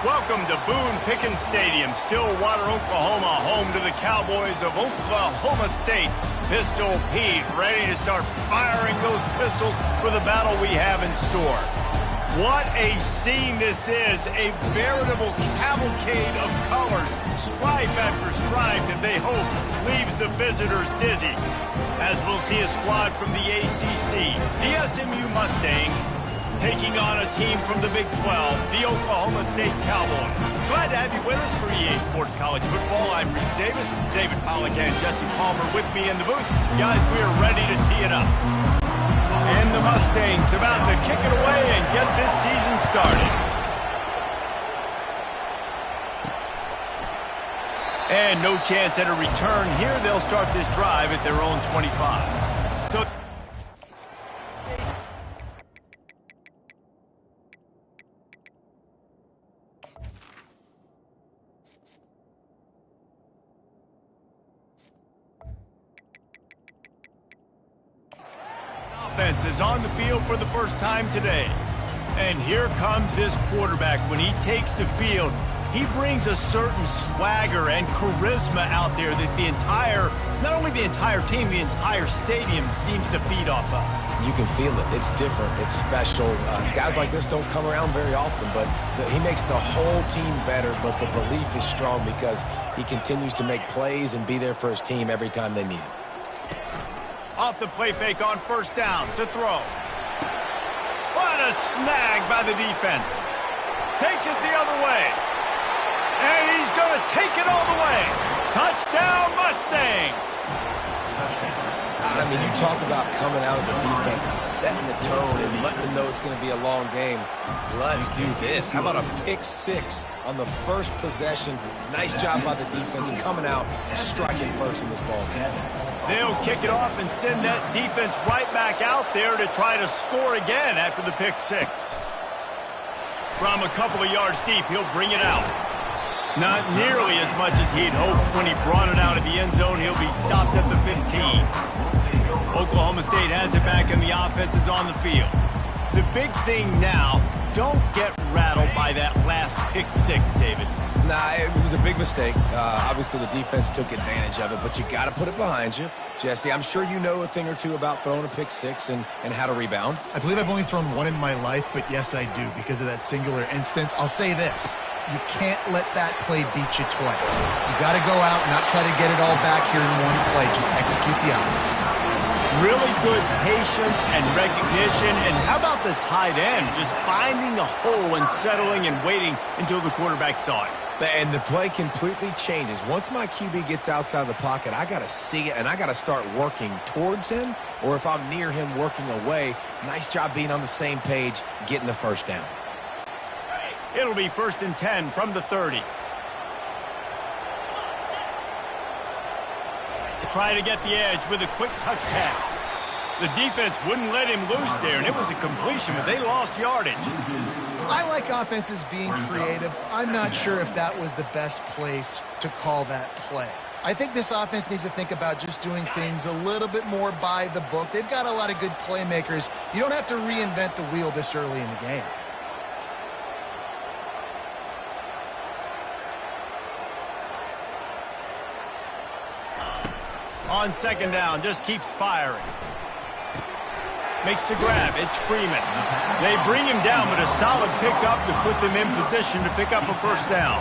Welcome to Boone Pickens Stadium, Stillwater, Oklahoma, home to the Cowboys of Oklahoma State. Pistol Pete ready to start firing those pistols for the battle we have in store. What a scene this is, a veritable cavalcade of colors, stripe after stripe that they hope leaves the visitors dizzy. As we'll see a squad from the ACC, the SMU Mustangs, taking on a team from the Big 12, the Oklahoma State Cowboys. Glad to have you with us for EA Sports College Football. I'm Reese Davis, David Pollack and Jesse Palmer with me in the booth. Guys, we are ready to tee it up. And the Mustangs about to kick it away and get this season started. And no chance at a return here. They'll start this drive at their own 25. So offense is on the field for the first time today. And here comes this quarterback. When he takes the field, he brings a certain swagger and charisma out there that not only the entire team, the entire stadium seems to feed off of. You can feel it. It's different. It's special. Guys like this don't come around very often, but he makes the whole team better, but the belief is strong because he continues to make plays and be there for his team every time they need him. Off the play fake on first down to throw. What a snag by the defense. Takes it the other way. And he's going to take it all the way. Touchdown, Mustangs. I mean, you talk about coming out of the defense and setting the tone and letting them know it's going to be a long game. Let's do this. How about a pick six on the first possession? Nice job by the defense coming out and striking first in this ball game. They'll kick it off and send that defense right back out there to try to score again after the pick six. From a couple of yards deep, he'll bring it out. Not nearly as much as he'd hoped when he brought it out of the end zone. He'll be stopped at the 15. Oklahoma State has it back and the offense is on the field. The big thing now, don't get rattled by that last pick six, David. Nah, it was a big mistake. Obviously, the defense took advantage of it, but you got to put it behind you. Jesse, I'm sure you know a thing or two about throwing a pick six and how to rebound. I believe I've only thrown one in my life, but yes, I do because of that singular instance. I'll say this. You can't let that play beat you twice. You got to go out and not try to get it all back here in one play. Just execute the offense. Really good patience and recognition. And how about the tight end? Just finding the hole and settling and waiting until the quarterback saw it. And the play completely changes. Once my QB gets outside of the pocket, I got to see it, and I got to start working towards him, or if I'm near him, working away. Nice job being on the same page, getting the first down. It'll be 1st and 10 from the 30. Try to get the edge with a quick touch pass. The defense wouldn't let him loose there, and it was a completion, but they lost yardage. I like offenses being creative. I'm not sure if that was the best place to call that play. I think this offense needs to think about just doing things a little bit more by the book. They've got a lot of good playmakers. You don't have to reinvent the wheel this early in the game. On second down, just keeps firing. Makes the grab. It's Freeman. They bring him down, but a solid pickup to put them in position to pick up a first down.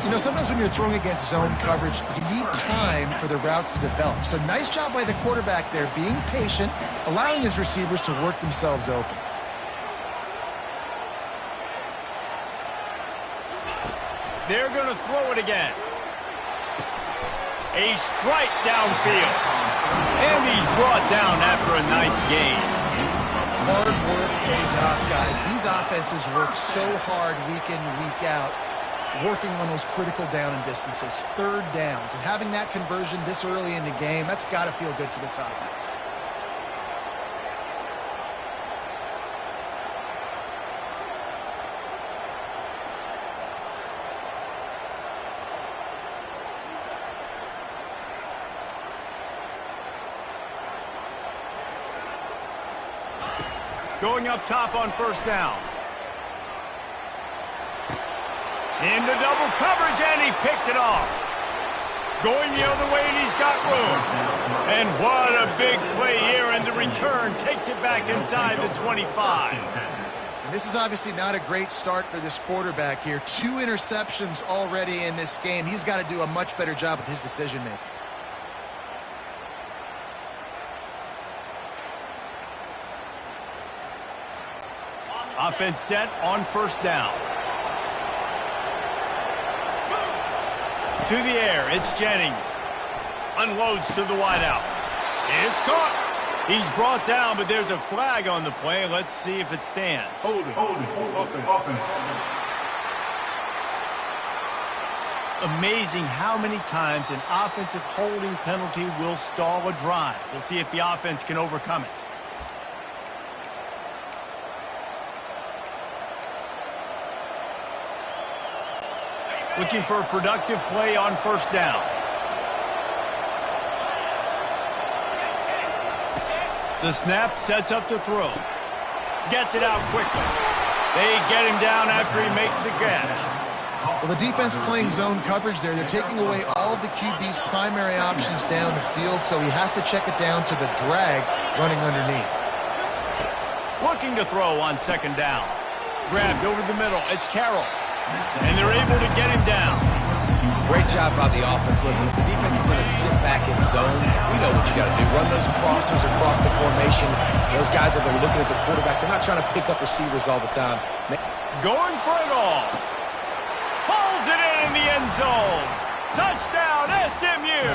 You know, sometimes when you're throwing against zone coverage, you need time for the routes to develop. So nice job by the quarterback there, being patient, allowing his receivers to work themselves open. They're going to throw it again. A strike downfield. And he's brought down after a nice gain. Hard work pays off, guys. These offenses work so hard week in and week out, working on those critical down and distances, third downs. And having that conversion this early in the game, that's got to feel good for this offense. Going up top on first down. Into double coverage, and he picked it off. Going the other way, and he's got room. And what a big play here, and the return takes it back inside the 25. And this is obviously not a great start for this quarterback here. 2 interceptions already in this game. He's got to do a much better job with his decision-making. Offense set on first down. To the air, it's Jennings. Unloads to the wideout. It's caught. He's brought down, but there's a flag on the play. Let's see if it stands. Hold it. Offense. Amazing how many times an offensive holding penalty will stall a drive. We'll see if the offense can overcome it. Looking for a productive play on first down. The snap sets up the throw. Gets it out quickly. They get him down after he makes the catch. Well, the defense playing zone coverage there. They're taking away all of the QB's primary options down the field, so he has to check it down to the drag running underneath. Looking to throw on second down. Grabbed over the middle. It's Carroll. And they're able to get him down. Great job by the offense. Listen, if the defense is going to sit back in zone, we know what you got to do. Run those crossers across the formation. Those guys that are looking at the quarterback, they're not trying to pick up receivers all the time. Going for it all. Pulls it in the end zone. Touchdown, SMU.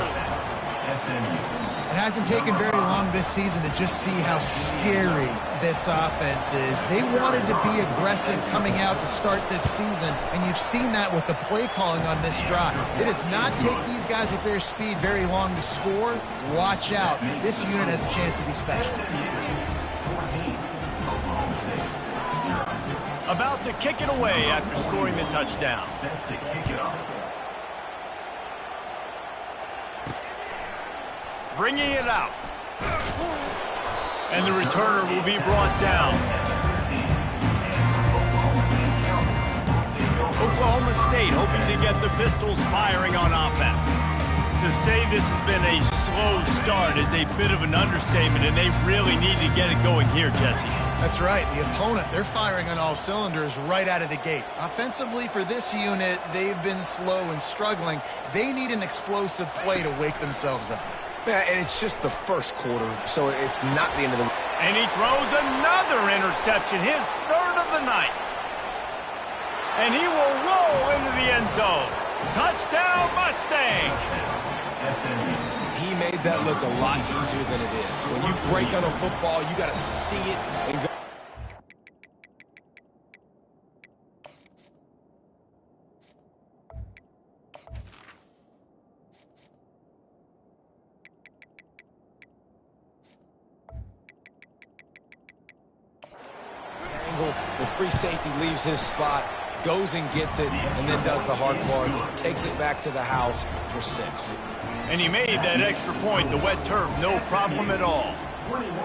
It hasn't taken very long this season to just see how scary this offense is. They wanted to be aggressive coming out to start this season, and you've seen that with the play calling on this drive. It does not take these guys with their speed very long to score. Watch out. This unit has a chance to be special. About to kick it away after scoring the touchdown. Bringing it out. And the returner will be brought down. Oklahoma State hoping to get the Pistols firing on offense. To say this has been a slow start is a bit of an understatement, and they really need to get it going here, Jesse. That's right. The opponent, they're firing on all cylinders right out of the gate. Offensively for this unit, they've been slow and struggling. They need an explosive play to wake themselves up. Yeah, and it's just the first quarter, so it's not the end of the... And he throws another interception, his third of the night. And he will roll into the end zone. Touchdown, Mustangs! He made that look a lot easier than it is. When you break on a football, you got to see it and go. The free safety leaves his spot, goes and gets it, and then does the hard part, takes it back to the house for 6. And he made that extra point, the wet turf, no problem at all.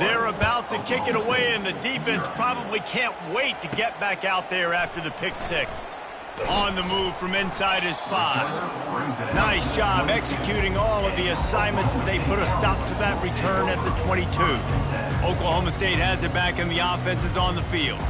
They're about to kick it away, and the defense probably can't wait to get back out there after the pick 6. On the move from inside his 5. Nice job executing all of the assignments as they put a stop to that return at the 22. Oklahoma State has it back, and the offense is on the field.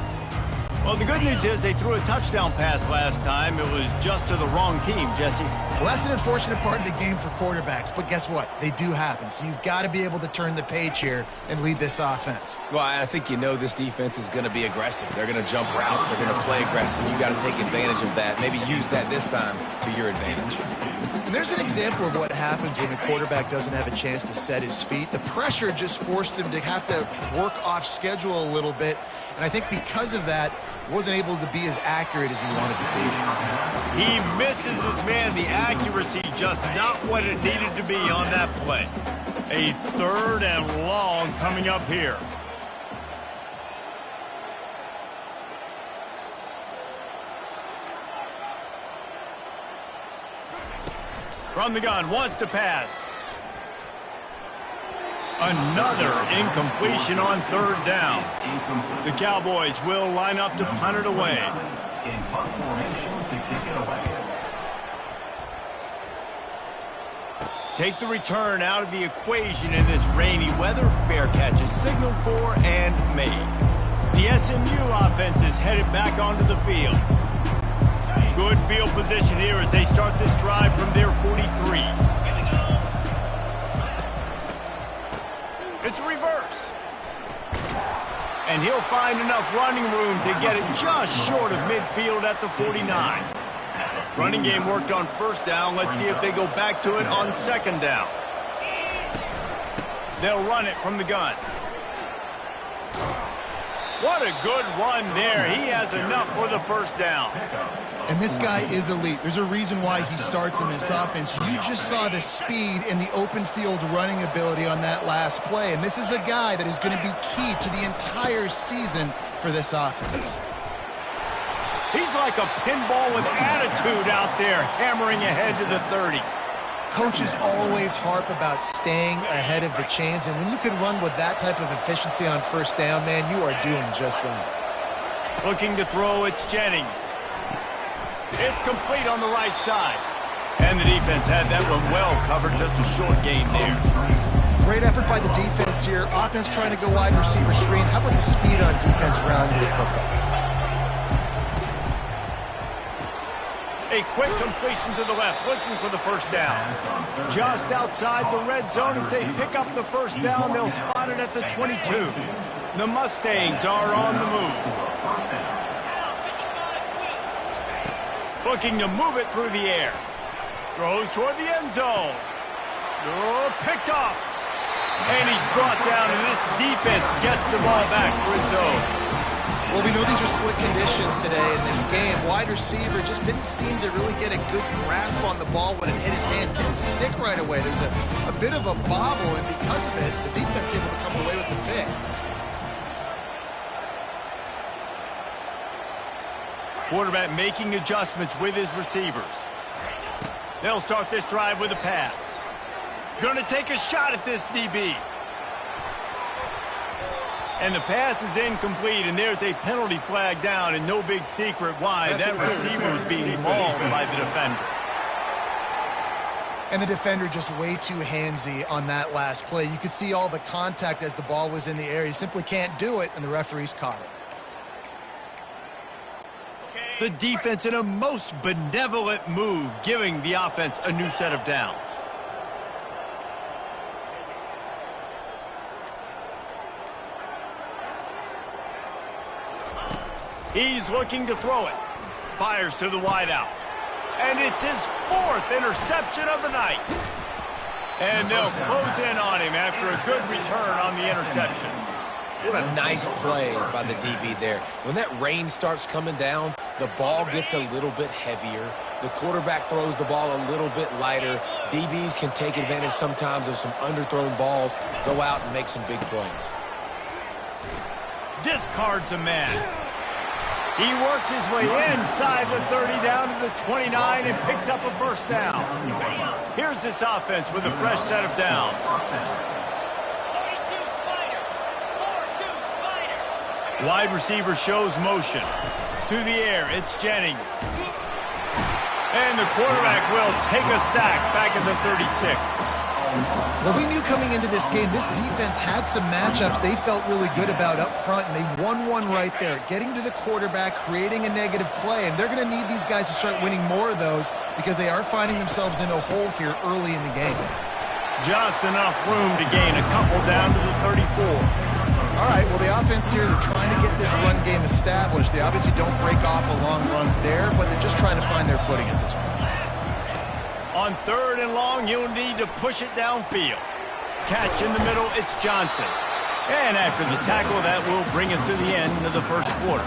Well, the good news is they threw a touchdown pass last time. It was just to the wrong team, Jesse. Well, that's an unfortunate part of the game for quarterbacks, but guess what? They do happen, so you've got to be able to turn the page here and lead this offense. Well, I think you know this defense is going to be aggressive. They're going to jump routes. They're going to play aggressive. You got to take advantage of that. Maybe use that this time to your advantage. And there's an example of what happens when the quarterback doesn't have a chance to set his feet. The pressure just forced him to have to work off schedule a little bit, and I think because of that, wasn't able to be as accurate as he wanted to be. He misses his man. The accuracy just not what it needed to be on that play. A 3rd and long coming up here. From the gun, wants to pass. Another incompletion on 3rd down. The Cowboys will line up to punt it away. in punt formation to kick it away. Take the return out of the equation in this rainy weather. Fair catch is signaled for and made. The SMU offense is headed back onto the field. Good field position here as they start this drive from their 43. It's a reverse. And he'll find enough running room to get it just short of midfield at the 49. Running game worked on first down. Let's see if they go back to it on second down. They'll run it from the gun. What a good run there. He has enough for the first down. And this guy is elite. There's a reason why he starts in this offense. You just saw the speed and the open field running ability on that last play. And this is a guy that is going to be key to the entire season for this offense. He's like a pinball with attitude out there, hammering ahead to the 30. Coaches always harp about staying ahead of the chains, and when you can run with that type of efficiency on first down, man, you are doing just that. Looking to throw, it's Jennings. It's complete on the right side. And the defense had that one well covered, just a short gain there. Great effort by the defense here. Offense trying to go wide receiver screen. How about the speed on defense rounding the football? A quick completion to the left, looking for the first down. Just outside the red zone as they pick up the first down. They'll spot it at the 22. The Mustangs are on the move. Looking to move it through the air. Throws toward the end zone. Oh, picked off. And he's brought down, and this defense gets the ball back for its own. Well, we know these are slick conditions today in this game. Wide receiver just didn't seem to really get a good grasp on the ball when it hit his hands. Didn't stick right away. There's a bit of a bobble, and because of it, the defense able to come away with the pick. Quarterback making adjustments with his receivers. They'll start this drive with a pass. Going to take a shot at this DB. And the pass is incomplete, and there's a penalty flag down, and no big secret why. That receiver was being mauled by the defender. And the defender just way too handsy on that last play. You could see all the contact as the ball was in the air. He simply can't do it, and the referees caught it. The defense in a most benevolent move, giving the offense a new set of downs. He's looking to throw it. Fires to the wideout. And it's his fourth interception of the night. And they'll close in on him after a good return on the interception. What a nice play by the DB there. When that rain starts coming down, the ball gets a little bit heavier. The quarterback throws the ball a little bit lighter. DBs can take advantage sometimes of some underthrown balls, go out and make some big plays. Discards a man. He works his way inside the 30 down to the 29 and picks up a first down. Here's this offense with a fresh set of downs. Wide receiver shows motion. To the air, it's Jennings. And the quarterback will take a sack back at the 36. Well, we knew coming into this game, this defense had some matchups they felt really good about up front, and they won one right there, getting to the quarterback, creating a negative play, and they're going to need these guys to start winning more of those because they are finding themselves in a hole here early in the game. Just enough room to gain a couple down to the 34. All right, well, the offense here, they're trying to get this run game established. They obviously don't break off a long run there, but they're just trying to find their footing at this point. On third and long, you'll need to push it downfield. Catch in the middle, it's Johnson. And after the tackle, that will bring us to the end of the first quarter.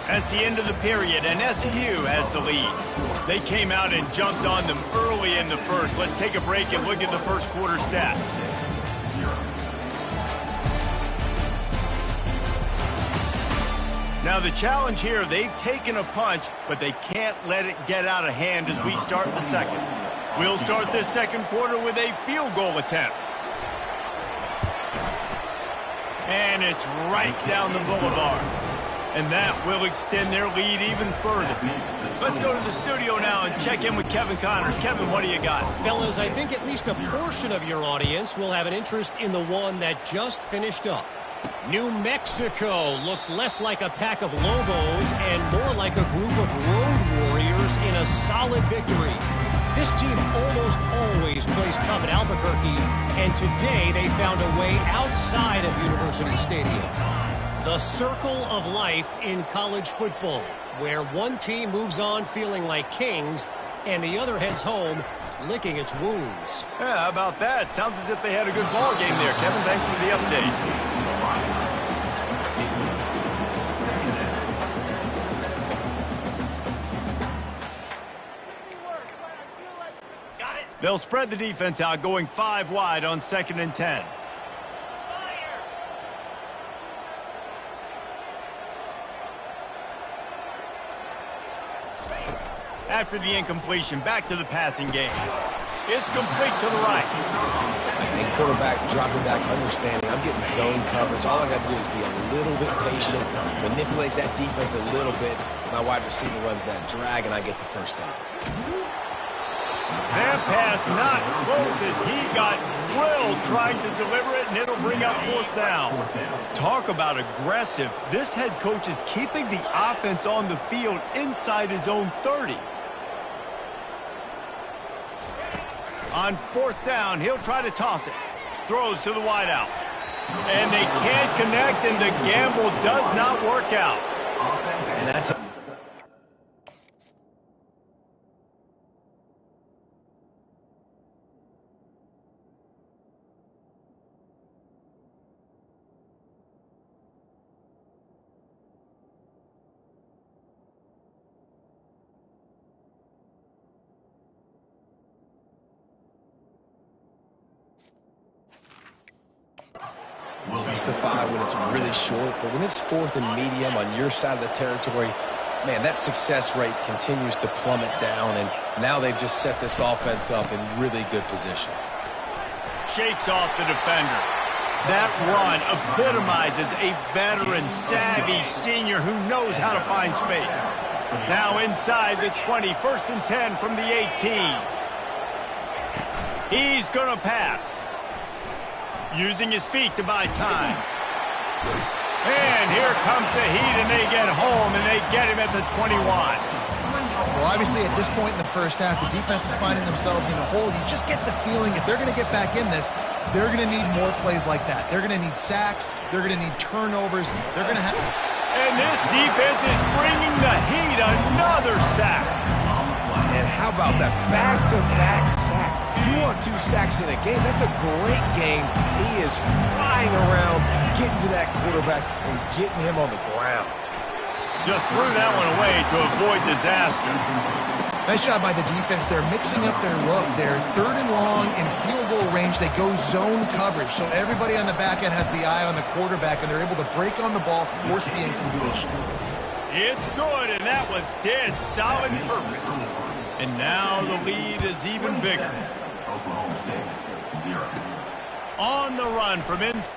That's the end of the period, and SMU has the lead. They came out and jumped on them early in the first. Let's take a break and look at the first quarter stats. Now the challenge here, they've taken a punch, but they can't let it get out of hand as we start the second. We'll start this second quarter with a field goal attempt. And it's right down the boulevard. And that will extend their lead even further. Let's go to the studio now and check in with Kevin Connors. Kevin, what do you got? Fellas, I think at least a portion of your audience will have an interest in the one that just finished up. New Mexico looked less like a pack of Lobos and more like a group of road warriors in a solid victory. This team almost always plays tough at Albuquerque, and today they found a way outside of University Stadium. The circle of life in college football, where one team moves on feeling like kings and the other heads home licking its wounds. Yeah, how about that? Sounds as if they had a good ball game there. Kevin, thanks for the update. They'll spread the defense out, going 5 wide on 2nd and 10. After the incompletion, back to the passing game. It's complete to the right. And quarterback dropping back, understanding I'm getting zone coverage. All I got to do is be a little bit patient, manipulate that defense a little bit. My wide receiver runs that drag, and I get the first down. That pass not close as he got drilled trying to deliver it, and it'll bring up 4th down. Talk about aggressive. This head coach is keeping the offense on the field inside his own 30. On 4th down, he'll try to toss it. Throws to the wideout. And they can't connect, and the gamble does not work out. And that's a justify when it's really short, but when it's 4th and medium on your side of the territory, man, that success rate continues to plummet down, and now they've just set this offense up in really good position. Shakes off the defender. That run epitomizes a veteran, savvy senior who knows how to find space. Now inside the 20, 1st and 10 from the 18. He's going to pass. Using his feet to buy time. And here comes the heat, and they get home, and they get him at the 21. Well, obviously, at this point in the first half, the defense is finding themselves in a hole. You just get the feeling if they're going to get back in this, they're going to need more plays like that. They're going to need sacks. They're going to need turnovers. They're going to have... And this defense is bringing the heat. Another sack. And how about that back-to-back sacks? You want 2 sacks in a game, that's a great game. He is flying around, getting to that quarterback and getting him on the ground. Just threw that one away to avoid disaster. Nice job by the defense. They're mixing up their look. They're 3rd and long in field goal range. They go zone coverage. So everybody on the back end has the eye on the quarterback, and they're able to break on the ball, force the incompletion. It's good, and that was dead solid perfect. And now the lead is even bigger. Oklahoma State, 0. On the run from inside.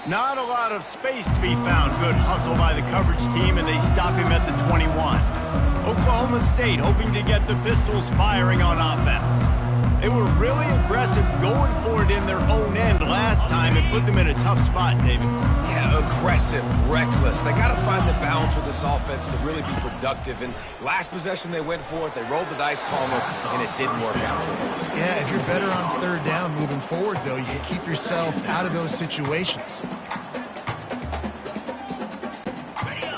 Not a lot of space to be found. Good hustle by the coverage team, and they stop him at the 21. Oklahoma State hoping to get the Pistols firing on offense. They were really aggressive going for it in their own end last time and put them in a tough spot, David. Yeah, aggressive, reckless. They got to find the balance with this offense to really be productive. And last possession they went for it. They rolled the dice, Palmer, and it didn't work out for them. Yeah, if you're better on third down moving forward, though, you can keep yourself out of those situations.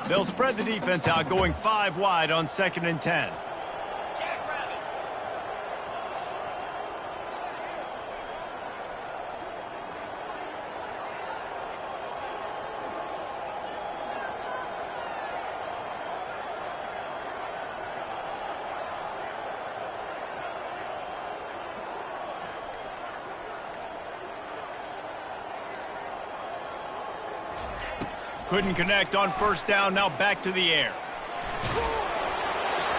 They'll spread the defense out, going 5 wide on 2nd and 10. Couldn't connect on 1st down, now back to the air.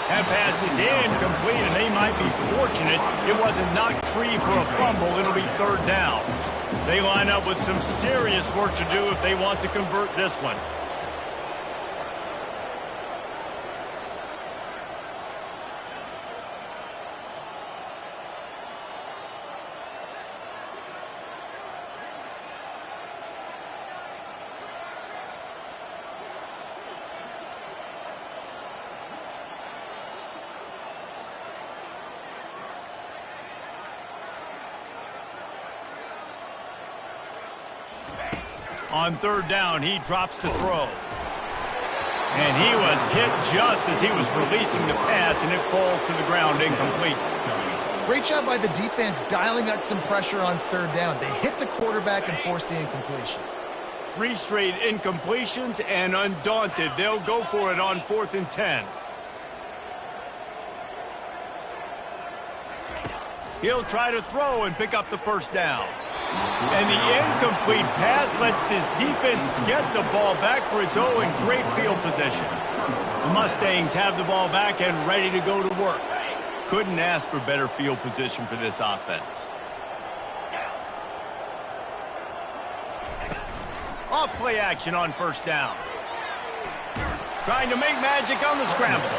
That pass is incomplete, and they might be fortunate it wasn't knocked free for a fumble. It'll be 3rd down. They line up with some serious work to do if they want to convert this one. On 3rd down, he drops to throw. And he was hit just as he was releasing the pass, and it falls to the ground incomplete. Great job by the defense dialing out some pressure on 3rd down. They hit the quarterback and forced the incompletion. 3 straight incompletions, and undaunted, they'll go for it on 4th and 10. He'll try to throw and pick up the 1st down. And the incomplete pass lets this defense get the ball back for its own and great field position. The Mustangs have the ball back and ready to go to work. Couldn't ask for better field position for this offense. Off play action on 1st down. Trying to make magic on the scramble.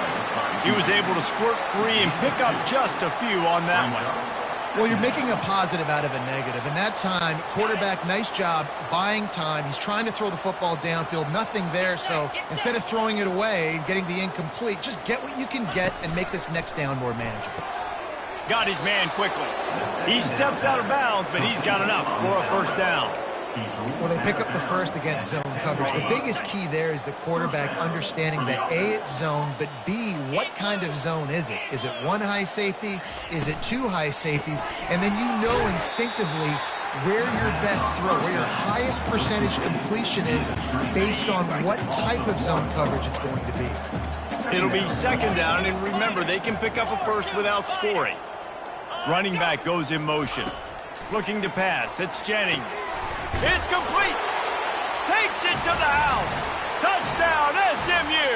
He was able to squirt free and pick up just a few on that one. Well, you're making a positive out of a negative. And that time, quarterback, nice job buying time. He's trying to throw the football downfield. Nothing there. So instead of throwing it away and getting the incomplete, just get what you can get and make this next down more manageable. Got his man quickly. He steps out of bounds, but he's got enough for a 1st down. Well, they pick up the 1st against zone coverage. The biggest key there is the quarterback understanding that A, it's zone, but B, what kind of zone is it? Is it 1 high safety? Is it 2 high safeties? And then you know instinctively where your best throw, where your highest percentage completion is based on what type of zone coverage it's going to be. It'll be 2nd down, and remember, they can pick up a 1st without scoring. Running back goes in motion. Looking to pass. It's Jennings. It's complete. Takes it to the house. Touchdown, SMU.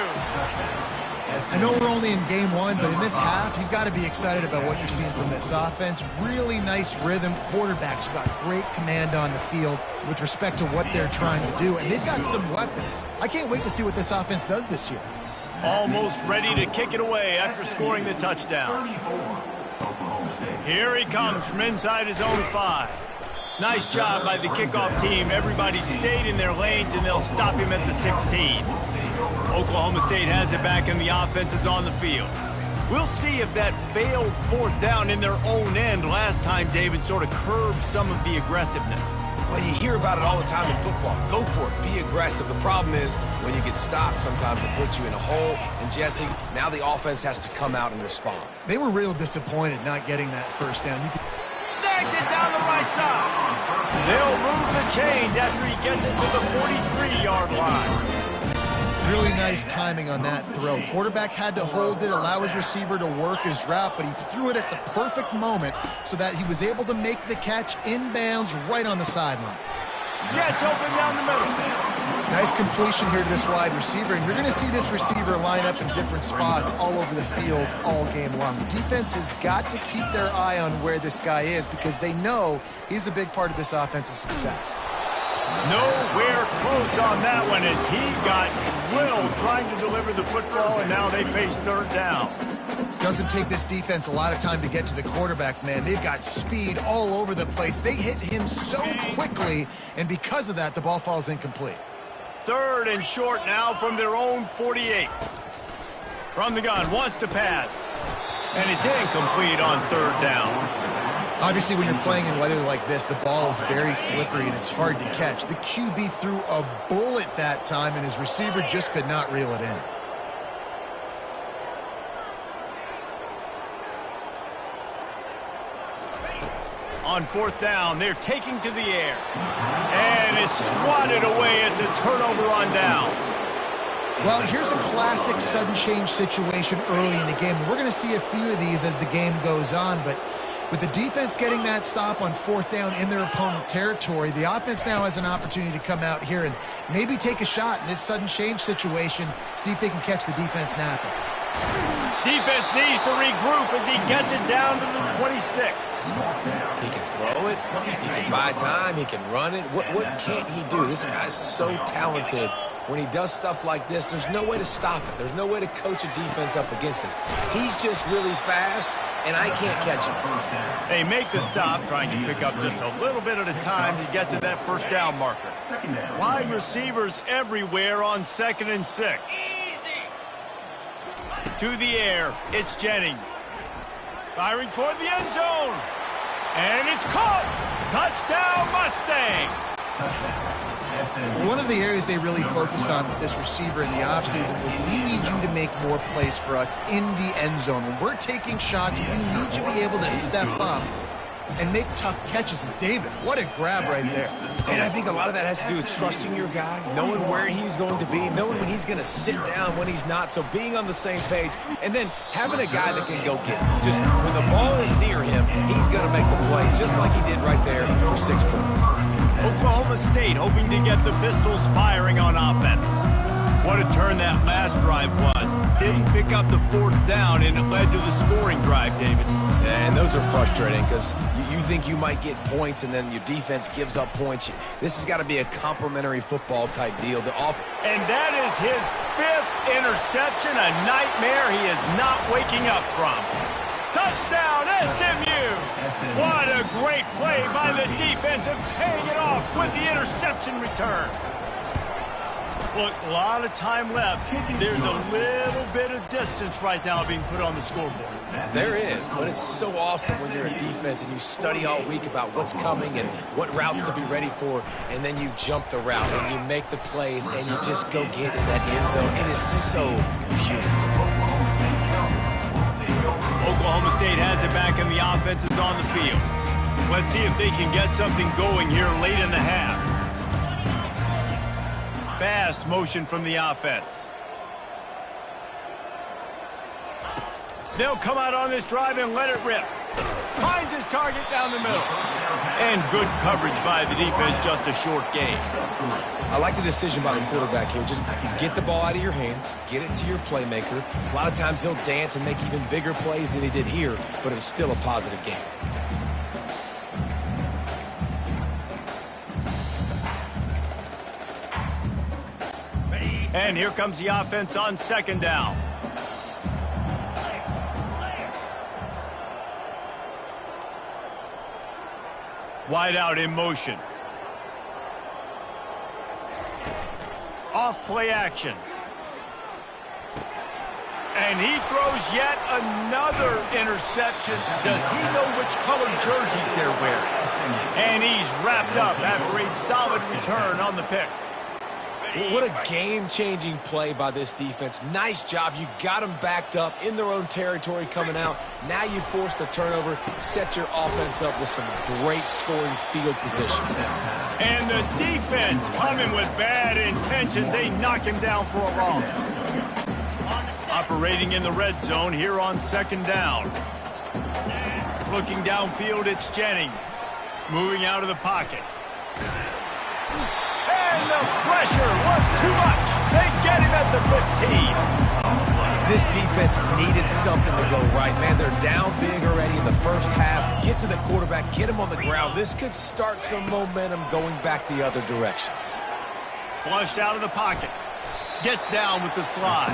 I know we're only in game 1, but in this half, you've got to be excited about what you're seeing from this offense. Really nice rhythm. Quarterbacks got great command on the field with respect to what they're trying to do, and they've got some weapons. I can't wait to see what this offense does this year. Almost ready to kick it away after scoring the touchdown. Here he comes from inside his own 5. Nice job by the kickoff team. Everybody stayed in their lanes, and they'll stop him at the 16. Oklahoma State has it back, and the offense is on the field. We'll see if that failed 4th down in their own end last time, David, sort of curbed some of the aggressiveness. Well, you hear about it all the time in football. Go for it. Be aggressive. The problem is when you get stopped, sometimes it puts you in a hole. And, Jesse, now the offense has to come out and respond. They were real disappointed not getting that 1st down. Snags it down the right side. They'll move the chains after he gets it to the 43-yard line. Really nice timing on that throw. Quarterback had to hold it, allow his receiver to work his route, but he threw it at the perfect moment so that he was able to make the catch inbounds right on the sideline. Yeah, it's open down the middle. Nice completion here to this wide receiver, and you're going to see this receiver line up in different spots all over the field all game long. The defense has got to keep their eye on where this guy is because they know he's a big part of this offense's success. Nowhere close on that one as he got drilled trying to deliver the football, and now they face third down. Doesn't take this defense a lot of time to get to the quarterback, man. They've got speed all over the place. They hit him so quickly, and because of that, the ball falls incomplete. Third and short now from their own 48. From the gun, wants to pass. And it's incomplete on third down. Obviously, when you're playing in weather like this, the ball is very slippery and it's hard to catch. The QB threw a bullet that time, and his receiver just could not reel it in. On fourth down, they're taking to the air. And it's swatted away. It's a turnover on downs. Well, here's a classic sudden change situation early in the game. We're going to see a few of these as the game goes on, but with the defense getting that stop on fourth down in their opponent territory, the offense now has an opportunity to come out here and maybe take a shot in this sudden change situation, see if they can catch the defense napping. Defense needs to regroup as he gets it down to the 26. He can throw it, he can buy time, he can run it. What can't he do? This guy's so talented. When he does stuff like this, there's no way to stop it. There's no way to coach a defense up against this. He's just really fast, and I can't catch him. They make the stop, trying to pick up just a little bit at a time to get to that first down marker. Wide receivers everywhere on 2nd and 6. To the air, it's Jennings. Firing toward the end zone. And it's caught! Touchdown, Mustangs! One of the areas they really focused on with this receiver in the offseason was, we need you to make more plays for us in the end zone. When we're taking shots, we need you to be able to step up and make tough catches. And David, what a grab right there. And I think a lot of that has to do with trusting your guy, knowing where he's going to be, knowing when he's going to sit down, when he's not, so being on the same page, and then having a guy that can go get it. Just when the ball is near him, he's going to make the play, just like he did right there for 6 points. Oklahoma State hoping to get the Pistols firing on offense. What a turn that last drive was. Didn't pick up the fourth down, and it led to the scoring drive, David. And those are frustrating because you think you might get points, and then your defense gives up points. This has got to be a complimentary football type deal. And that is his 5th interception, a nightmare he is not waking up from. Touchdown, SMU! What a great play by the defense and paying it off with the interception return. Look, a lot of time left. There's a little bit of distance right now being put on the scoreboard. There is, but it's so awesome when you're a defense and you study all week about what's coming and what routes to be ready for, and then you jump the route and you make the plays and you just go get in that end zone. It is so beautiful. Oklahoma State has it back and the offense is on the field. Let's see if they can get something going here late in the half. Fast motion from the offense. They'll come out on this drive and let it rip. Finds his target down the middle. And good coverage by the defense, just a short gain. I like the decision by the quarterback here. Just get the ball out of your hands, get it to your playmaker. A lot of times he'll dance and make even bigger plays than he did here, but it was still a positive game. And here comes the offense on 2nd down. Wide out in motion. Off play action. And he throws yet another interception. Does he know which colored jerseys they're wearing? And he's wrapped up after a solid return on the pick. What a game-changing play by this defense. Nice job. You got them backed up in their own territory coming out. Now you force the turnover, set your offense up with some great scoring field position. And the defense coming with bad intentions. They knock him down for a loss. Operating in the red zone here on 2nd down. Looking downfield, it's Jennings. Moving out of the pocket. And the pressure was too much. They get him at the 15. This defense needed something to go right. Man, they're down big already in the first half. Get to the quarterback, get him on the ground. This could start some momentum going back the other direction. Flushed out of the pocket. Gets down with the slide.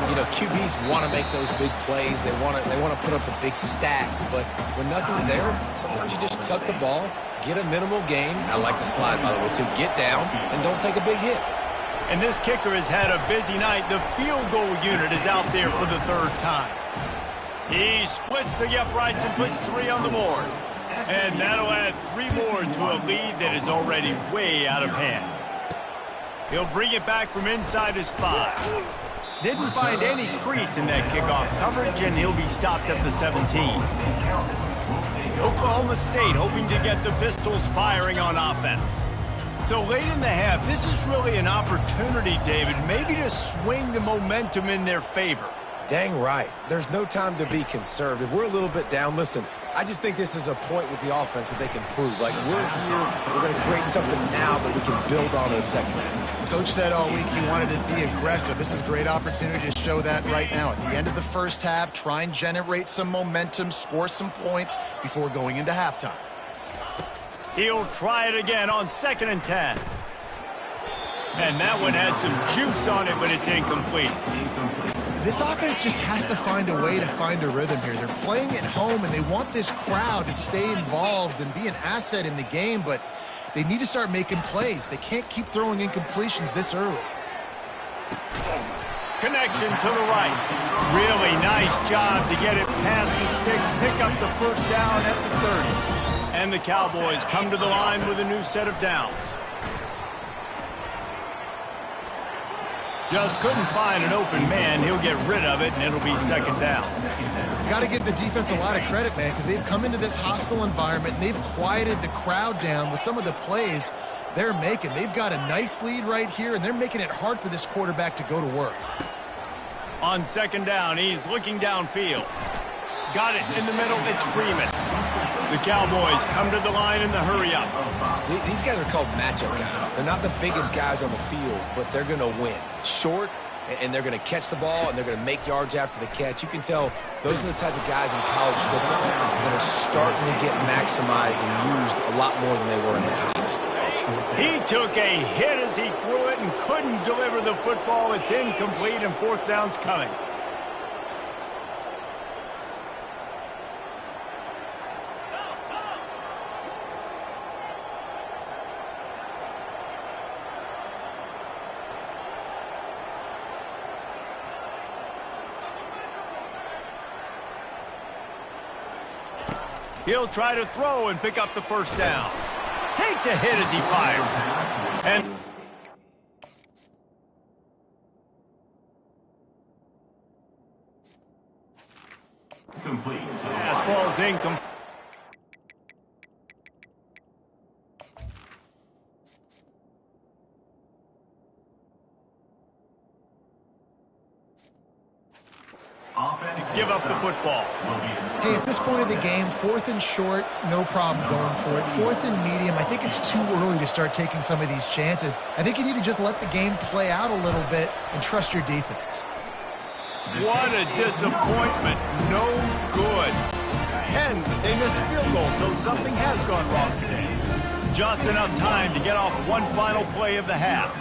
You know, QBs want to make those big plays. They want to put up the big stats. But when nothing's there, sometimes you just tuck the ball, get a minimal gain. I like the slide, by the way, too. Get down and don't take a big hit. And this kicker has had a busy night. The field goal unit is out there for the third time. He splits the uprights and puts 3 on the board. And that'll add 3 more to a lead that is already way out of hand. He'll bring it back from inside his 5. Didn't find any crease in that kickoff coverage, and he'll be stopped at the 17. Oklahoma State hoping to get the Pistols firing on offense. So late in the half, this is really an opportunity, David, maybe to swing the momentum in their favor. Dang right. There's no time to be conservative. We're a little bit down. Listen, I just think this is a point with the offense that they can prove. Like, we're here, we're going to create something now that we can build on in the second half. Coach said all week he wanted to be aggressive. This is a great opportunity to show that right now. At the end of the first half, try and generate some momentum, score some points before going into halftime. He'll try it again on 2nd and 10. And that one had some juice on it, but it's incomplete. This offense just has to find a way to find a rhythm here. They're playing at home, and they want this crowd to stay involved and be an asset in the game, but they need to start making plays. They can't keep throwing incompletions this early. Connection to the right. Really nice job to get it past the sticks, pick up the first down at the 30. And the Cowboys come to the line with a new set of downs. Just couldn't find an open man. He'll get rid of it, and it'll be 2nd down. Got to give the defense a lot of credit, man, because they've come into this hostile environment, and they've quieted the crowd down with some of the plays they're making. They've got a nice lead right here, and they're making it hard for this quarterback to go to work. On 2nd down, he's looking downfield. Got it in the middle. It's Freeman. The Cowboys come to the line in the hurry-up. These guys are called matchup guys. They're not the biggest guys on the field, but they're going to win. Short, and they're going to catch the ball, and they're going to make yards after the catch. You can tell those are the type of guys in college football that are starting to get maximized and used a lot more than they were in the past. He took a hit as he threw it and couldn't deliver the football. It's incomplete, and 4th down's coming. He'll try to throw and pick up the first down. Takes a hit as he fires. And Complete. fastball is incomplete. Give up the football. Hey, at this point of the game, 4th and short, no problem going for it. 4th and medium, I think it's too early to start taking some of these chances. I think you need to just let the game play out a little bit and trust your defense. What a disappointment. No good. And they missed a field goal, so something has gone wrong today. Just enough time to get off one final play of the half.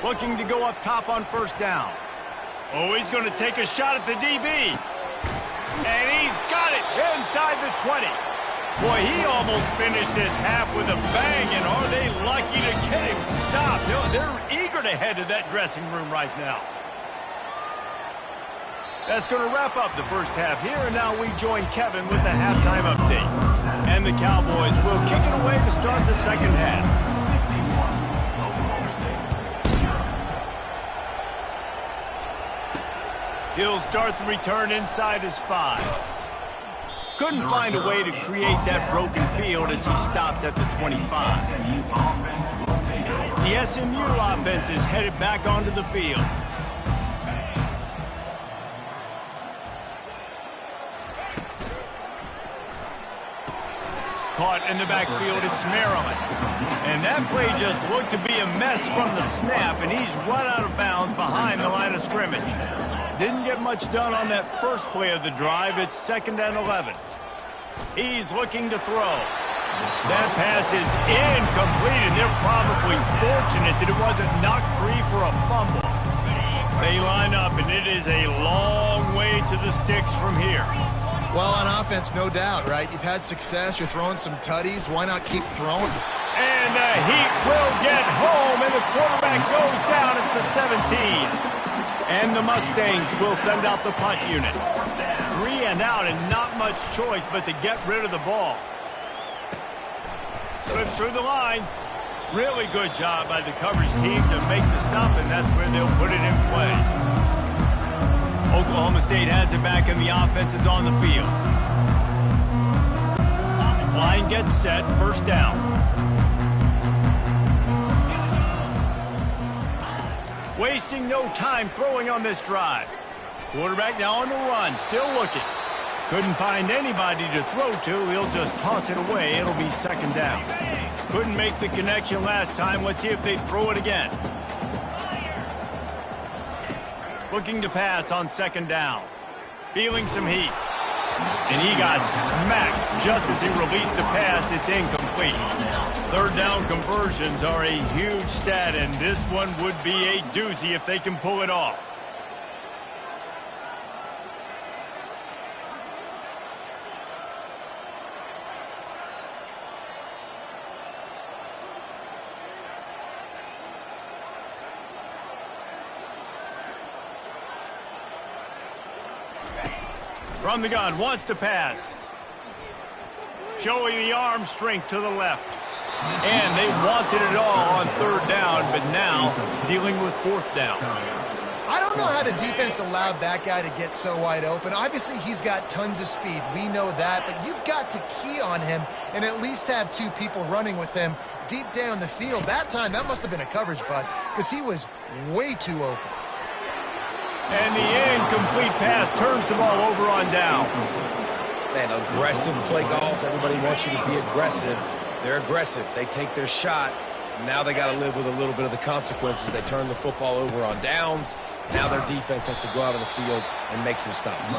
Looking to go up top on 1st down. Oh, he's going to take a shot at the DB. And he's got it inside the 20. Boy, he almost finished this half with a bang, and are they lucky to get him stopped? They're eager to head to that dressing room right now. That's going to wrap up the first half here, and now we join Kevin with the halftime update. And the Cowboys will kick it away to start the second half. He'll start the return inside his 5. Couldn't find a way to create that broken field as he stops at the 25. The SMU offense is headed back onto the field. caught in the backfield. It's Maryland. And that play just looked to be a mess from the snap, and he's run out of bounds behind the line of scrimmage. Didn't get much done on that first play of the drive. It's 2nd and 11. He's looking to throw. That pass is incomplete, and they're probably fortunate that it wasn't knocked free for a fumble. They line up, and it is a long way to the sticks from here. Well, on offense, no doubt, right? You've had success. You're throwing some tutties. Why not keep throwing? And the Heat will get home, and the quarterback goes down at the 17. And the Mustangs will send out the punt unit. 3 and out, and not much choice but to get rid of the ball. Slips through the line. Really good job by the coverage team to make the stop, and that's where they'll put it in play. Oklahoma State has it back, and the offense is on the field. Line gets set, 1st down. Wasting no time throwing on this drive. Quarterback now on the run, still looking. Couldn't find anybody to throw to. He'll just toss it away. It'll be 2nd down. Couldn't make the connection last time. Let's see if they throw it again. Looking to pass on 2nd down. Feeling some heat. And he got smacked just as he released the pass. It's incomplete. 3rd down conversions are a huge stat, and this one would be a doozy if they can pull it off. From the gun, wants to pass. Showing the arm strength to the left. And they wanted it all on 3rd down, but now dealing with 4th down. I don't know how the defense allowed that guy to get so wide open. Obviously, he's got tons of speed. We know that, but you've got to key on him and at least have 2 people running with him deep down the field. That time, that must have been a coverage bust because he was way too open. And the incomplete pass turns the ball over on downs. Man, aggressive play calls. Everybody wants you to be aggressive. They're aggressive. They take their shot. Now they got to live with a little bit of the consequences. They turn the football over on downs. Now their defense has to go out on the field and make some stops.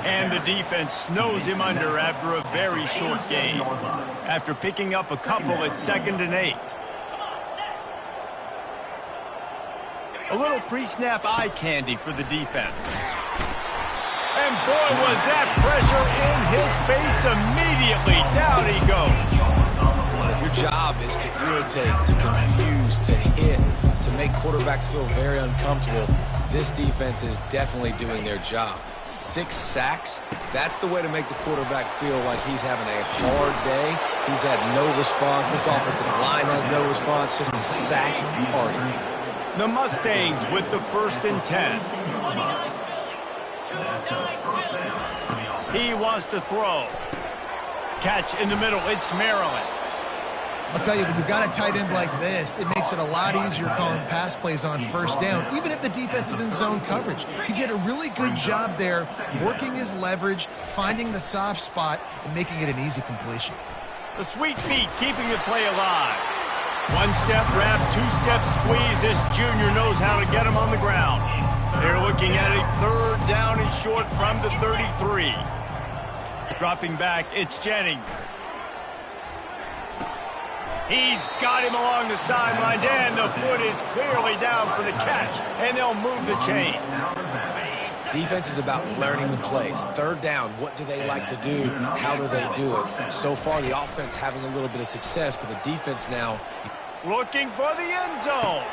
And the defense snows him under after a very short game. After picking up a couple at 2nd and 8. A little pre-snap eye candy for the defense. And boy, was that pressure in his face immediately. Down he goes. Well, if your job is to irritate, to confuse, to hit, to make quarterbacks feel very uncomfortable, this defense is definitely doing their job. 6 sacks, that's the way to make the quarterback feel like he's having a hard day. He's had no response. This offensive line has no response, just a sack party. The Mustangs with the 1st and 10. He wants to throw. Catch in the middle. It's Maryland. I'll tell you, when you've got a tight end like this, it makes it a lot easier calling pass plays on 1st down, even if the defense is in zone coverage. He did a really good job there, working his leverage, finding the soft spot, and making it an easy completion. The sweet feet keeping the play alive. 1-step wrap, 2-step squeeze. This junior knows how to get him on the ground. They're looking at a 3rd down and short from the 33. Dropping back, it's Jennings. He's got him along the sidelines, and the foot is clearly down for the catch, and they'll move the chains. Defense is about learning the plays. 3rd down, what do they like to do? How do they do it? So far, the offense having a little bit of success, but the defense now looking for the end zone.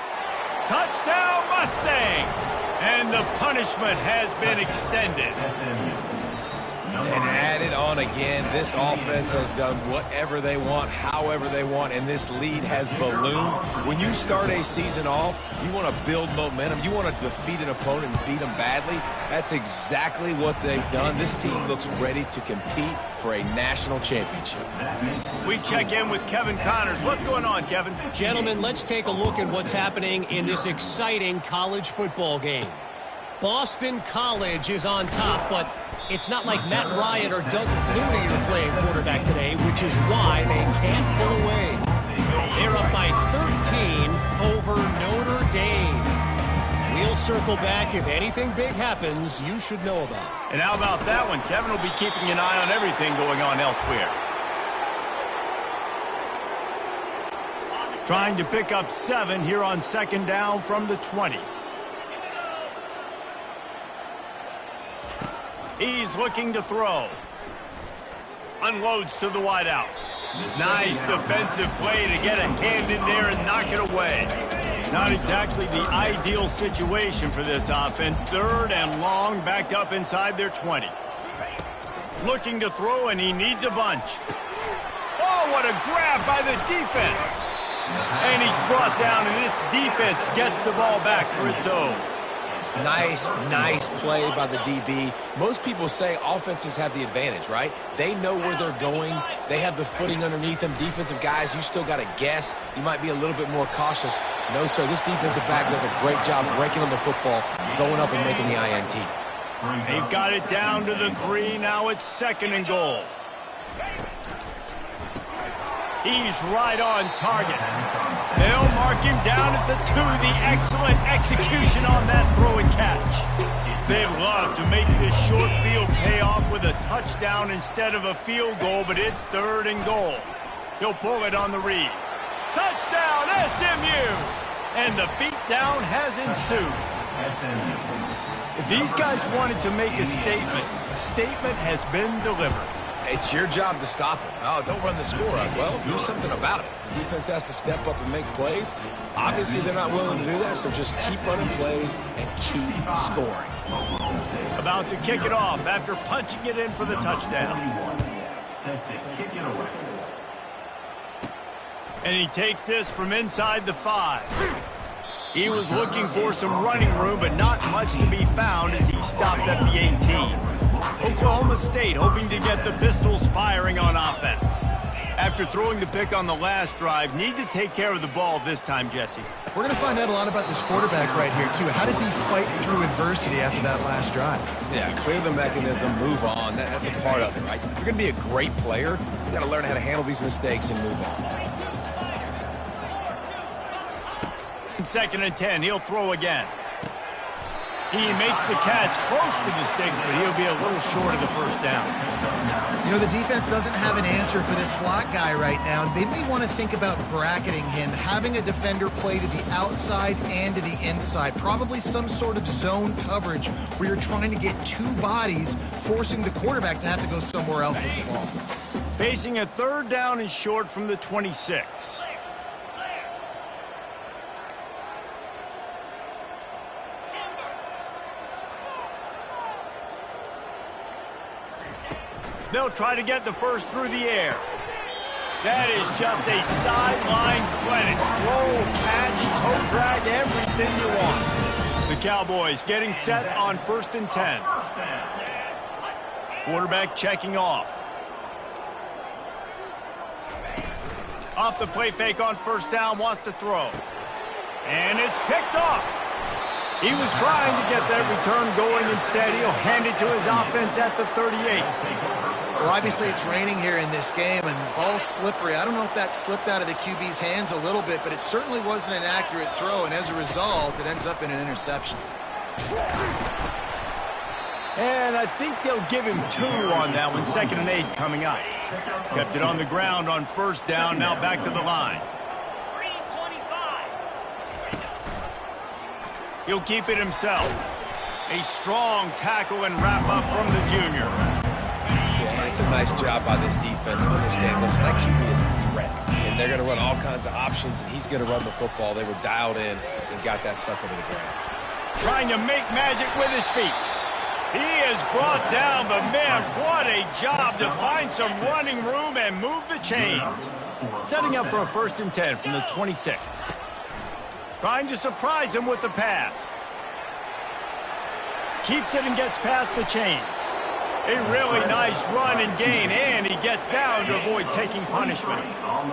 Touchdown, Mustangs! And the punishment has been extended. And added on again. This offense has done whatever they want, however they want, and this lead has ballooned. When you start a season off, you want to build momentum. You want to defeat an opponent and beat them badly. That's exactly what they've done. This team looks ready to compete for a national championship. We check in with Kevin Connors. What's going on, Kevin? Gentlemen, let's take a look at what's happening in this exciting college football game. Boston College is on top, but it's not like Matt Ryan or Doug Flutie are playing quarterback today, which is why they can't pull away. They're up by 13 over Notre Dame. We'll circle back. If anything big happens, you should know about it. And how about that one? Kevin will be keeping an eye on everything going on elsewhere. Trying to pick up 7 here on second down from the 20. He's looking to throw. Unloads to the wideout. Nice defensive play to get a hand in there and knock it away. Not exactly the ideal situation for this offense. 3rd and long, backed up inside their 20. Looking to throw, and he needs a bunch. Oh, what a grab by the defense. And he's brought down, and this defense gets the ball back for its own. Nice play by the DB. Most people say offenses have the advantage, right? They know where they're going. They have the footing underneath them. Defensive guys, you still got to guess. You might be a little bit more cautious. No, sir, this defensive back does a great job breaking on the football, going up and making the INT. They've got it down to the 3. Now it's 2nd and goal. He's right on target. They'll mark him down at the 2. The excellent execution on that throw and catch. They'd love to make this short field pay off with a touchdown instead of a field goal, but it's 3rd and goal. He'll pull it on the read. Touchdown, SMU! And the beatdown has ensued. If these guys wanted to make a statement has been delivered. It's your job to stop him. Oh, don't run the score up. Well, do something about it. The defense has to step up and make plays. Obviously, they're not willing to do that, so just keep running plays and keep scoring. About to kick it off after punching it in for the touchdown. And he takes this from inside the 5. He was looking for some running room, but not much to be found as he stopped at the 18. Oklahoma State hoping to get the Pistols firing on offense. After throwing the pick on the last drive, need to take care of the ball this time, Jesse. We're going to find out a lot about this quarterback right here, too. How does he fight through adversity after that last drive? Yeah, clear the mechanism, move on. That's a part of it, right? If you're going to be a great player, you got to learn how to handle these mistakes and move on. 2nd and 10, he'll throw again. He makes the catch close to the sticks, but he'll be a little short of the first down. You know, the defense doesn't have an answer for this slot guy right now. They may want to think about bracketing him, having a defender play to the outside and to the inside. Probably some sort of zone coverage where you're trying to get 2 bodies, forcing the quarterback to have to go somewhere else with the ball. Facing a 3rd down and short from the 26. They'll try to get the first through the air. That is just a sideline clinic. Roll, catch, toe drag, everything you want. The Cowboys getting set on 1st and 10. Quarterback checking off. Off the play fake on 1st down, wants to throw. And it's picked off. He was trying to get that return going. Instead, he'll hand it to his offense at the 38. Well, obviously it's raining here in this game, and the ball's slippery. I don't know if that slipped out of the QB's hands a little bit, but it certainly wasn't an accurate throw, and as a result, it ends up in an interception. And I think they'll give him 2 on that one. 2nd and 8 coming up. Kept it on the ground on 1st down, now back to the line. He'll keep it himself. A strong tackle and wrap up from the junior. Yeah, it's a nice job by this defense. Understand, listen, that QB is a threat. And they're going to run all kinds of options, and he's going to run the football. They were dialed in and got that sucker to the ground. Trying to make magic with his feet. He has brought down the man. What a job to find some running room and move the chains. Setting up for a 1st and 10 from the 26. Trying to surprise him with the pass. Keeps it and gets past the chains. A really nice run and gain, and he gets down to avoid taking punishment.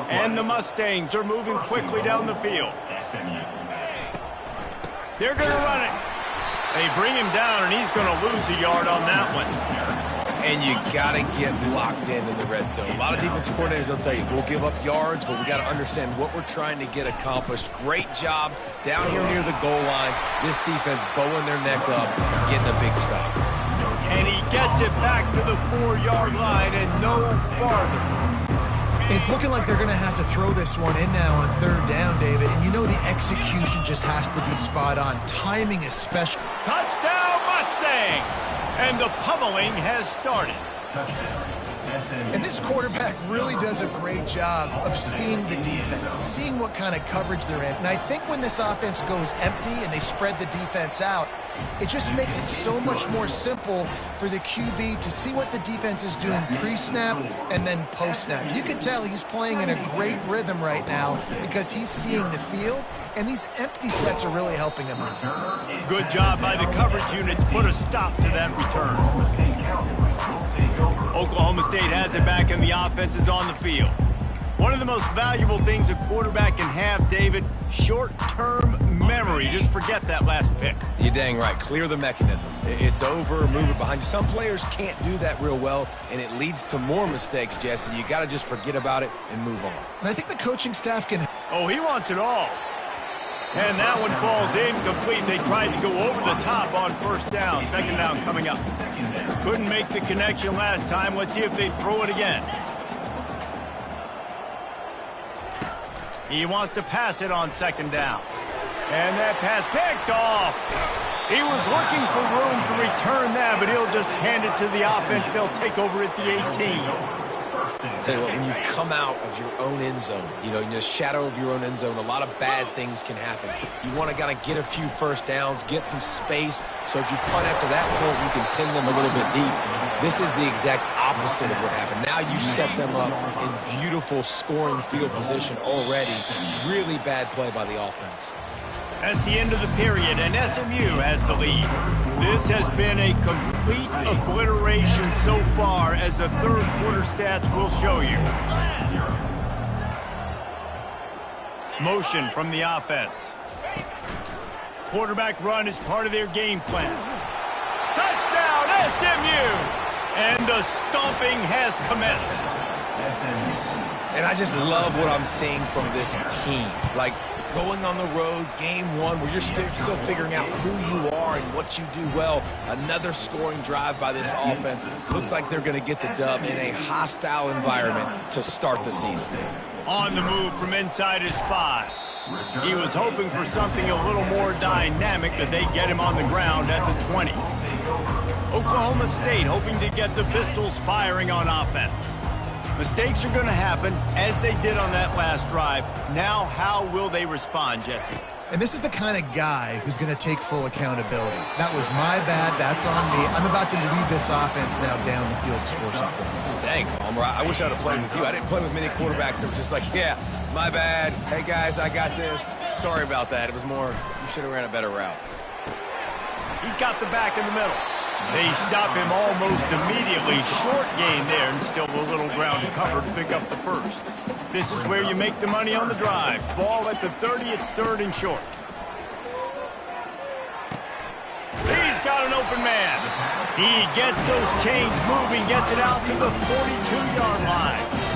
And the Mustangs are moving quickly down the field. They're going to run it. They bring him down, and he's going to lose a yard on that one. And you got to get locked in the red zone. A lot of defensive coordinators, they'll tell you, we'll give up yards, but we got to understand what we're trying to get accomplished. Great job down here near the goal line. This defense bowing their neck up, getting a big stop. And he gets it back to the 4-yard line and no farther. It's looking like they're going to have to throw this one in now on 3rd down, David. And you know the execution just has to be spot on. Timing especially. Touchdown, Mustangs! And the pummeling has started. And this quarterback really does a great job of seeing the defense, seeing what kind of coverage they're in. And I think when this offense goes empty and they spread the defense out, it just makes it so much more simple for the QB to see what the defense is doing pre-snap and then post-snap. You can tell he's playing in a great rhythm right now because he's seeing the field, and these empty sets are really helping him out. Good job by the coverage unit to put a stop to that return. Oklahoma State has it back, and the offense is on the field. One of the most valuable things a quarterback can have, David, short-term memory. Just forget that last pick. You're dang right. Clear the mechanism. It's over, move it behind you. Some players can't do that real well, and it leads to more mistakes, Jesse. You got to just forget about it and move on. And I think the coaching staff can... Oh, he wants it all. And that one falls incomplete. They tried to go over the top on 1st down. 2nd down coming up. Couldn't make the connection last time. Let's see if they throw it again. He wants to pass it on 2nd down. And that pass picked off. He was looking for room to return that, but he'll just hand it to the offense. They'll take over at the 18. I'll tell you what, when you come out of your own end zone, you know, in the shadow of your own end zone, a lot of bad things can happen. You want to kind of get a few 1st downs, get some space, so if you punt after that point, you can pin them a little bit deep. This is the exact opposite of what happened. Now you set them up in beautiful scoring field position already. Really bad play by the offense. That's the end of the period, and SMU has the lead. This has been a complete obliteration so far, as the 3rd quarter stats will show you. Motion from the offense. Quarterback run is part of their game plan. Touchdown, SMU! And the stomping has commenced. And I just love what I'm seeing from this team. Like, going on the road, game 1, where you're still figuring out who you are and what you do well. Another scoring drive by this offense. Looks like they're going to get the dub in a hostile environment to start the season. On the move from inside his 5. He was hoping for something a little more dynamic, that they get him on the ground at the 20. Oklahoma State hoping to get the Pistols firing on offense. Mistakes are going to happen, as they did on that last drive. Now, how will they respond, Jesse? And this is the kind of guy who's going to take full accountability. That was my bad. That's on me. I'm about to lead this offense now down the field to score some points. Dang, Palmer, I wish I would have played with you. I didn't play with many quarterbacks that were just like, yeah, my bad. Hey, guys, I got this. Sorry about that. It was more, you should have ran a better route. He's got the back in the middle. They stop him almost immediately. Short gain there, and still a little ground cover to pick up the 1st. This is where you make the money on the drive. Ball at the 30, it's 3rd and short. He's got an open man. He gets those chains moving, gets it out to the 42-yard line.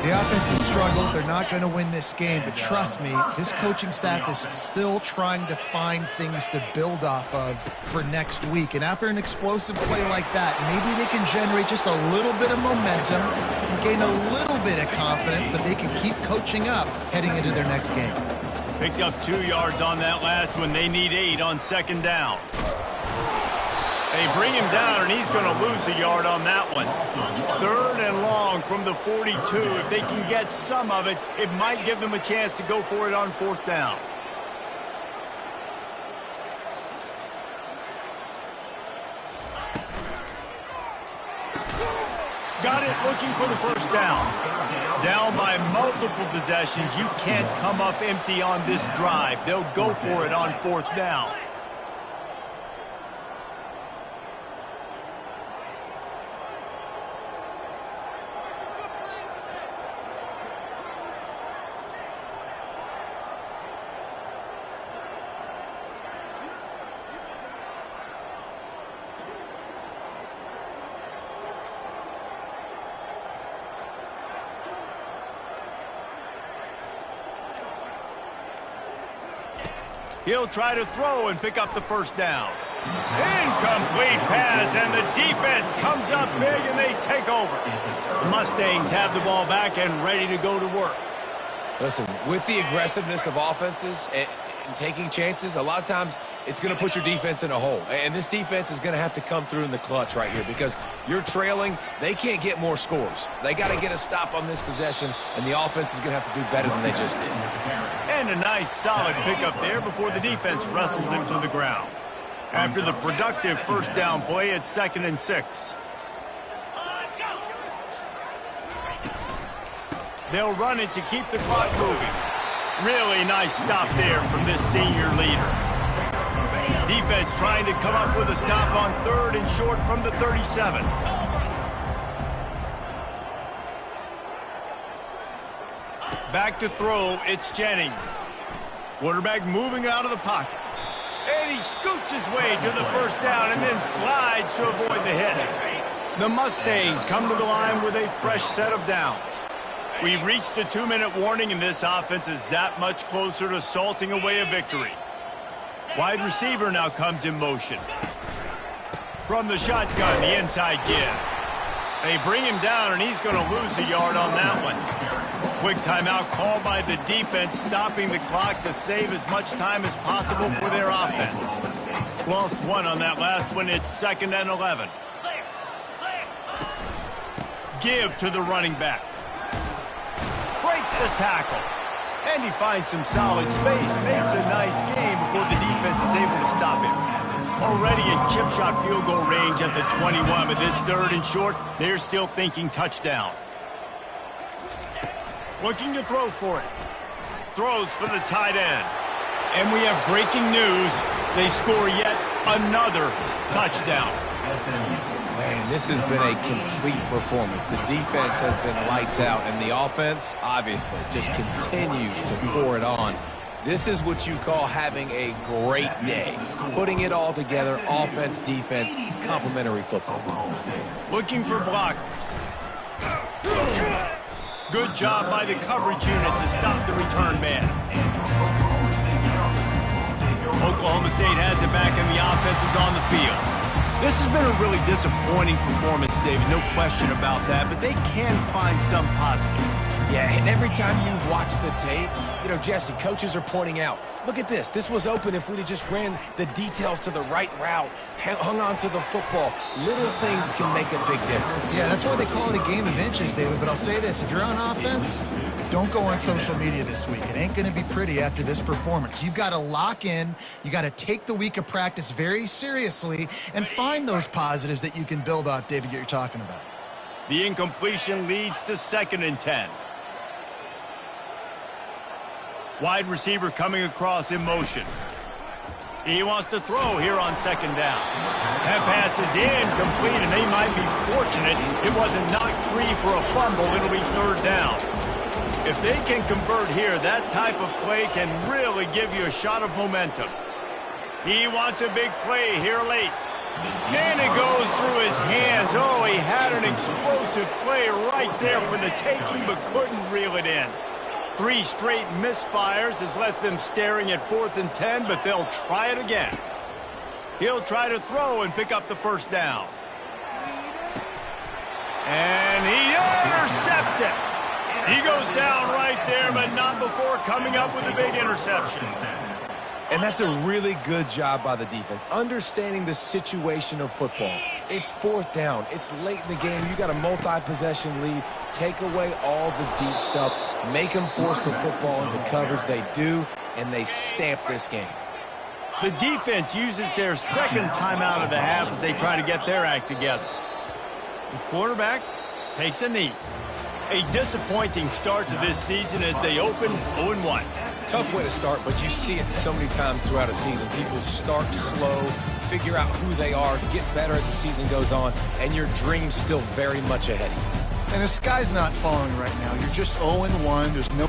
The offense has struggled. They're not going to win this game, but trust me, his coaching staff is still trying to find things to build off of for next week. And after an explosive play like that, maybe they can generate just a little bit of momentum and gain a little bit of confidence that they can keep coaching up heading into their next game. Picked up 2 yards on that last one. They need 8 on 2nd down. They bring him down, and he's going to lose a yard on that one. 3rd and long from the 42. If they can get some of it, it might give them a chance to go for it on 4th down. Got it, looking for the 1st down. Down by multiple possessions. You can't come up empty on this drive. They'll go for it on 4th down. He'll try to throw and pick up the first down. Incomplete pass, and the defense comes up big, and they take over. The Mustangs have the ball back and ready to go to work. Listen, with the aggressiveness of offenses and taking chances, a lot of times it's going to put your defense in a hole. And this defense is going to have to come through in the clutch right here because you're trailing. They can't get more scores. They got to get a stop on this possession, and the offense is going to have to do better than they just did. And a nice, solid pickup there before the defense wrestles him to the ground. After the productive first down play, it's 2nd and 6. They'll run it to keep the clock moving. Really nice stop there from this senior leader. Defense trying to come up with a stop on 3rd and short from the 37. Back to throw, it's Jennings. Quarterback moving out of the pocket. And he scoots his way to the first down and then slides to avoid the hit. The Mustangs come to the line with a fresh set of downs. We've reached the 2-minute warning, and this offense is that much closer to salting away a victory. Wide receiver now comes in motion. From the shotgun, the inside give. They bring him down, and he's going to lose a yard on that one. Quick timeout called by the defense, stopping the clock to save as much time as possible for their offense. Lost one on that last one. It's 2nd and 11. Give to the running back. Breaks the tackle. And he finds some solid space. Makes a nice game before the defense is able to stop him. Already in chip shot field goal range at the 21, but this 3rd and short, they're still thinking touchdown. Looking to throw for it. Throws for the tight end. And we have breaking news. They score yet another touchdown. Man, this has been a complete performance. The defense has been lights out, and the offense, obviously, just continues to pour it on. This is what you call having a great day. Putting it all together, offense, defense, complementary football. Looking for blockers. Good job by the coverage unit to stop the return man. Oklahoma State has it back, and the offense is on the field. This has been a really disappointing performance, David, no question about that, but they can find some positives. Yeah, and every time you watch the tape, you know, Jesse, coaches are pointing out, look at this. This was open if we'd have just ran the details to the right route, hung on to the football. Little things can make a big difference. Yeah, that's why they call it a game of inches, David. But I'll say this, if you're on offense, don't go on social media this week. It ain't going to be pretty after this performance. You've got to lock in. You got to take the week of practice very seriously and find those positives that you can build off, David, that you're talking about. The incompletion leads to 2nd and 10. Wide receiver coming across in motion. He wants to throw here on 2nd down. That pass is incomplete, and they might be fortunate it wasn't knocked free for a fumble. It'll be 3rd down. If they can convert here, that type of play can really give you a shot of momentum. He wants a big play here late. And it goes through his hands. Oh, he had an explosive play right there for the taking, but couldn't reel it in. 3 straight misfires has left them staring at 4th and 10, but they'll try it again. He'll try to throw and pick up the first down. And he intercepts it. He goes down right there, but not before coming up with a big interception. And that's a really good job by the defense, understanding the situation of football. It's 4th down. It's late in the game. You got a multi-possession lead. Take away all the deep stuff. Make them force the football into coverage. They do, and they stamp this game. The defense uses their 2nd timeout of the half as they try to get their act together. The quarterback takes a knee. A disappointing start to this season as they open 0-1. Tough way to start, but you see it so many times throughout a season. People start slow, figure out who they are, get better as the season goes on, and your dream's still very much ahead of you. And the sky's not falling right now. You're just 0-1. There's no